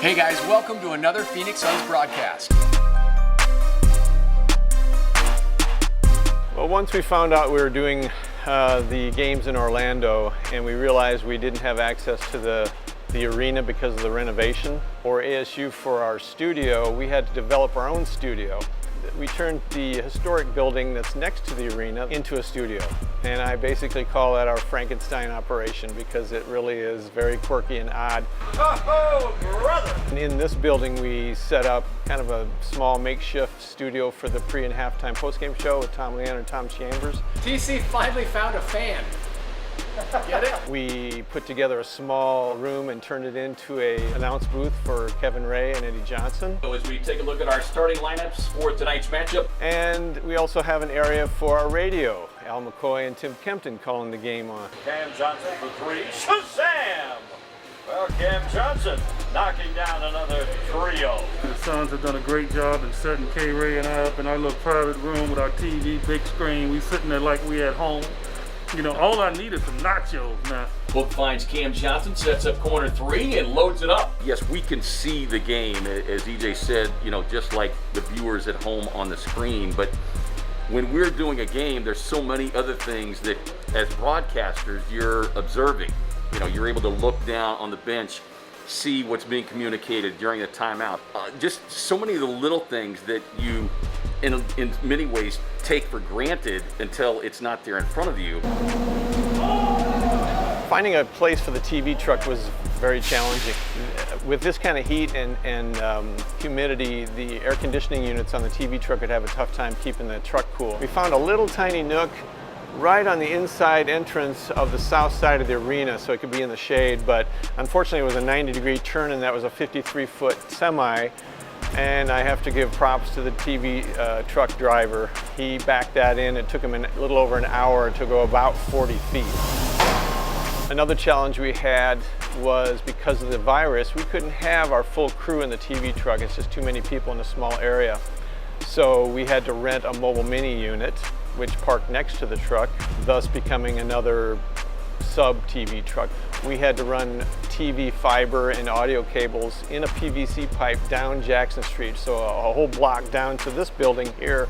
Hey guys, welcome to another Phoenix Suns broadcast. Well, once we found out we were doing the games in Orlando and we realized we didn't have access to the arena because of the renovation or ASU for our studio, we had to develop our own studio. We turned the historic building that's next to the arena into a studio. And I basically call that our Frankenstein operation because it really is very quirky and odd. Oh, brother! And in this building, we set up kind of a small makeshift studio for the pre and halftime postgame show with Tom Leander and Tom Chambers. TC finally found a fan. Get it? We put together a small room and turned it into an announce booth for Kevin Ray and Eddie Johnson. So as we take a look at our starting lineups for tonight's matchup. And we also have an area for our radio. Al McCoy and Tim Kempton calling the game on. Cam Johnson for three. Shazam! Well, Cam Johnson knocking down another trio. The Suns have done a great job in setting K-Ray and I up in our little private room with our TV, big screen. We sitting there like we at home. You know, all I need is some nachos now. Book finds Cam Johnson, sets up corner three and loads it up. Yes, we can see the game, as EJ said, you know, just like the viewers at home on the screen. But when we're doing a game, there's so many other things that as broadcasters, you're observing. You know, you're able to look down on the bench, see what's being communicated during the timeout. Just so many of the little things that you, in many ways, take for granted until it's not there in front of you. Finding a place for the TV truck was very challenging. With this kind of heat and humidity, the air conditioning units on the TV truck would have a tough time keeping the truck cool. We found a little tiny nook right on the inside entrance of the south side of the arena so it could be in the shade, but unfortunately it was a 90-degree turn and that was a 53-foot semi. And I have to give props to the TV truck driver. He backed that in. It took him a little over an hour to go about 40 feet. Another challenge we had was because of the virus, we couldn't have our full crew in the TV truck. It's just too many people in a small area. So we had to rent a mobile mini unit, which parked next to the truck, thus becoming another sub-TV truck. We had to run TV fiber and audio cables in a PVC pipe down Jackson Street, so a whole block down to this building here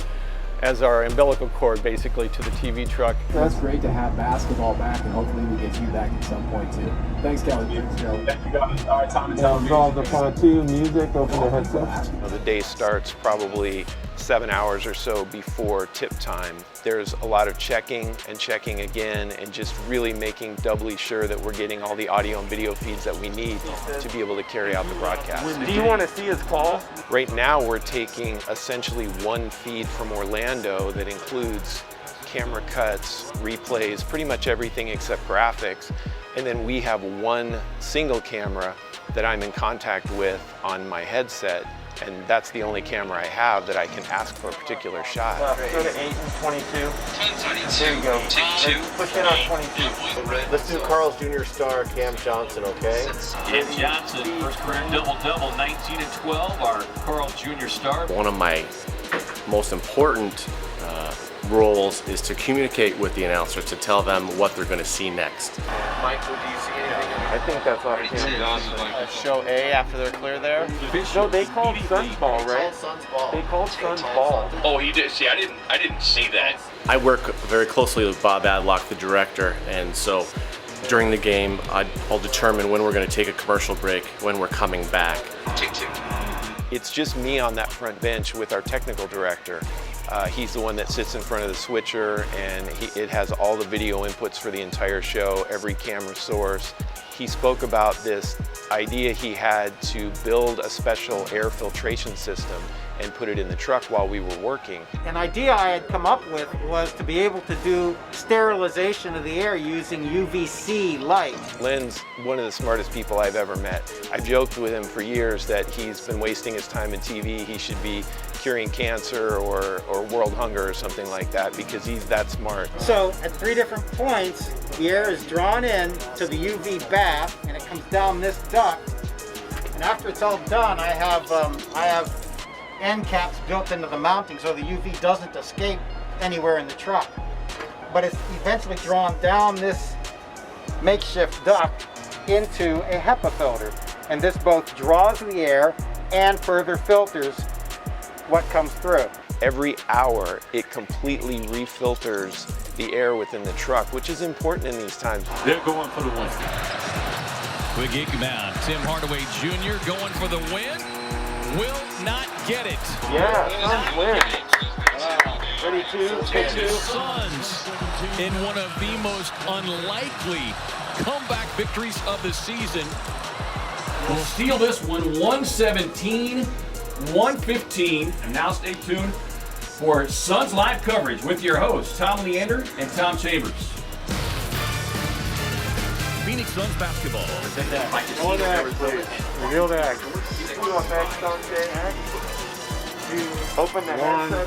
as our umbilical cord basically to the TV truck. That's great to have basketball back, and hopefully we get you back at some point too. Thanks, Kelly. Thank you guys. All right, time and television. Involved the pontoon music, open the headset. The day starts probably 7 hours or so before tip time. There's a lot of checking and checking again and just really making doubly sure that we're getting all the audio and video feeds that we need to be able to carry out the broadcast. Do you want to see his call? Right now we're taking essentially one feed from Orlando that includes camera cuts, replays, pretty much everything except graphics. And then we have one single camera that I'm in contact with on my headset. And that's the only camera I have that I can ask for a particular shot. Go to 8 and 22. There you go. Push in on 22. Let's do Carl's Jr. star, Cam Johnson, okay? Cam Johnson, first career double-double, 19 and 12, our Carl Jr. star. One of my most important roles is to communicate with the announcer, to tell them what they're going to see next. Michael, do you see anything? I think that's off Cam Johnson. Show A after they're clear there? No, they called Suns ball, right? They called Suns ball. Oh, he did. See, I didn't see that. I work very closely with Bob Adlock, the director, and so during the game, I'll determine when we're going to take a commercial break, when we're coming back. It's just me on that front bench with our technical director. He's the one that sits in front of the switcher, and it has all the video inputs for the entire show, every camera source. He spoke about this idea he had to build a special air filtration system and put it in the truck while we were working. An idea I had come up with was to be able to do sterilization of the air using UVC light. Len's one of the smartest people I've ever met. I've joked with him for years that he's been wasting his time in TV. He should be curing cancer or world hunger or something like that because he's that smart. So at 3 different points, the air is drawn in to the UV bath and it comes down this duct. And after it's all done, I have end caps built into the mounting so the UV doesn't escape anywhere in the truck. But it's eventually drawn down this makeshift duct into a HEPA filter. and this both draws the air and further filters what comes through. Every hour, it completely refilters the air within the truck, which is important in these times. They're going for the win. Quick inbound. Tim Hardaway Jr. going for the win. Will not get it. Yeah, Suns win. Ready to Suns in one of the most unlikely comeback victories of the season. We'll steal this one 117-115. And now stay tuned for Suns Live coverage with your hosts, Tom Leander and Tom Chambers. Phoenix Suns basketball. reveal that. Open the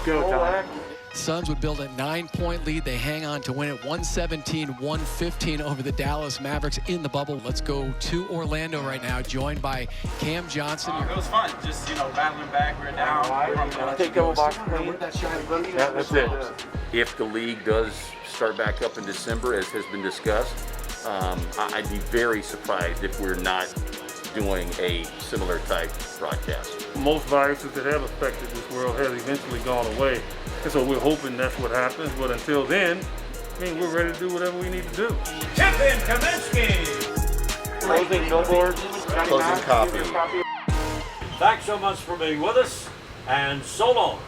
go, Suns would build a 9-point lead. They hang on to win it 117-115 over the Dallas Mavericks in the bubble. Let's go to Orlando right now, joined by Cam Johnson. It was fun, just, battling back. We're down. Take double box clean. Yeah, that's it. If the league does start back up in December, as has been discussed, I'd be very surprised if we're not doing a similar type broadcast. Most viruses that have affected this world has eventually gone away. And so we're hoping that's what happens. But until then, we're ready to do whatever we need to do. Tiffin Kaminsky. Closing billboard. Closing copy. Thanks so much for being with us, and so long.